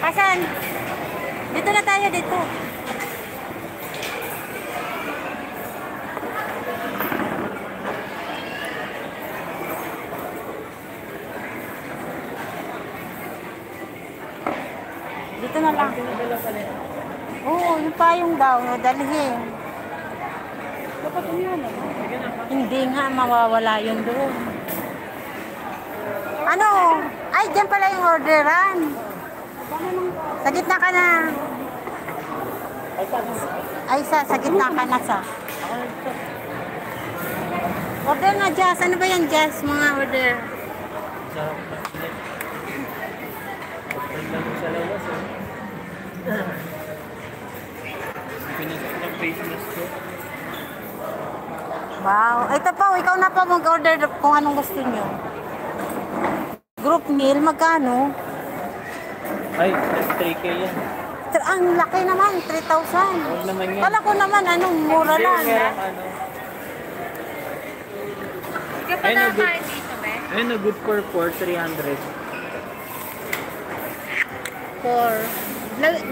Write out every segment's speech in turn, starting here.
Asan? Dito na tayo, dito. Dito na lang. Oo, yung payong daw, dalhin. Dapat yun, ano? Hindi nga, mawawala yun doon. Ano? Ay, dyan pala yung orderan. Sa gitna ka na. Ay, sa gitna ka na sa. Order na, Jazz. Ano ba yan, Jazz? Mga order. Sa labas, eh. Pinasok ng face mask ko. Wow. Ito pa, ikaw na pa mag-order kung anong gusto nyo. Group meal, magkano? Ay, 3K yan. Ang laki naman, 3,000. Huwag naman yan. Kala ko naman, mura Hindi, lang. merong ano. Hindi ka pa nakakain dito, be? Ayun, good for 300.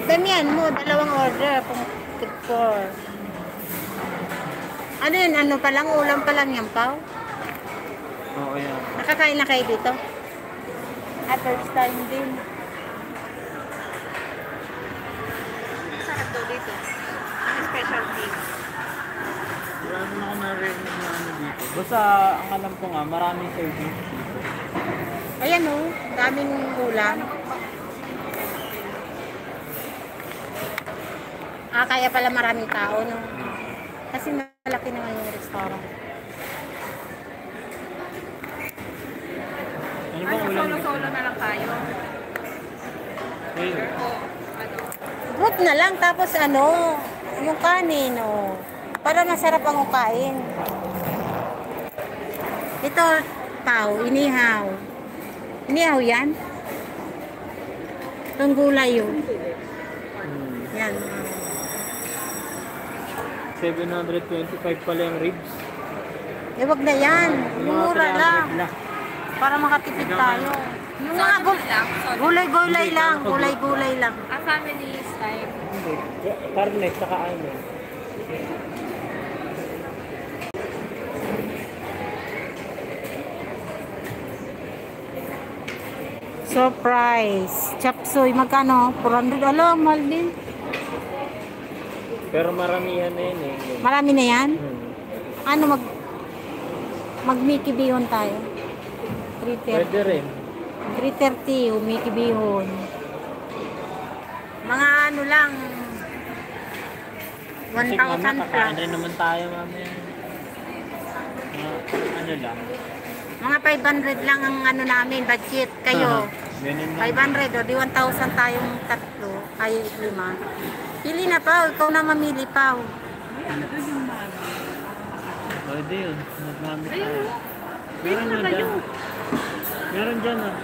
Damihan mo, dalawang order. For. Ano yun, ano pa lang, ulam pa lang yan, Pao? Oo, yan. Nakakain na kayo dito? At first time din. Sarap daw dito. Ang specialty. Wala naman ako narinig na ano dito. Basta, ang alam ko nga, maraming service dito. Ayan o, daming ulam. Kaya pala maraming tao, no? Kasi malaki naman yung restaurant. Ano bang ulam? Solo-solo na lang tayo. Ayun. O, ano? Group na lang, tapos yung kanin, o. Para masarap ang ukain. Ito, Pao, inihaw. Inihaw yan? Itong gulay yun. Yan. 725 pala yung ribs. Wag na yan. Mura lang. 300 lang. Para makatipid tayo. Yung mga gulay-gulay lang. Gulay-gulay lang. A family style. Hindi. Karne, saka ano. Surprise. Chapsoy. Magkano? 400. Alam, mahal din. Pero maramihan na yun eh. Marami na yan? Hmm. Mag-Mickey Bihon tayo. Pwede rin. 330, Mickey Bihon. Mga lang, Kasi 1,000 mamaya plus. kakain rin naman tayo mamaya. Ano lang. Mga 500 lang ang namin, budget. Kayo, Ganun lang. 500 o di 1,000 tayong tatlo, kayo 5. Pili na pa, ikaw na mamili pa. Pwede yun. Nagmamit tayo. Meron na dyan. Meron dyan ah.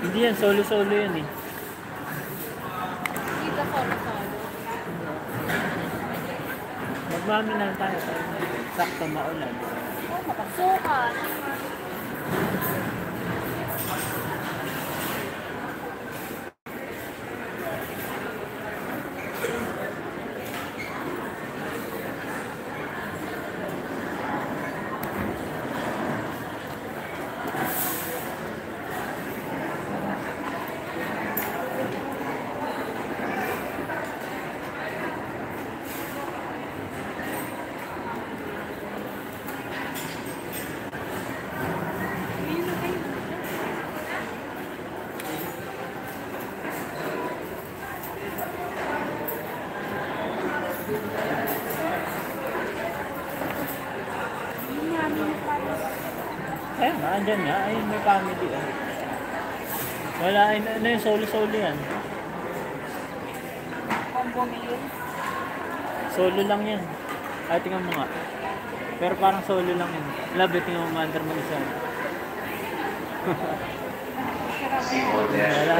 Hindi yan, solo-solo yan eh. Dito solo-solo. Magmami lang tayo. Sakto maulan. Oh, makasukat. Ayun nga, andyan nga. Ayun, may family ah. Wala, ano yung solo-solo yan. Combo meal. Solo lang yan. Ay, tingnan mo nga. Pero parang solo lang yan. Love it, tingnan mo mandar mo isa. Wala na.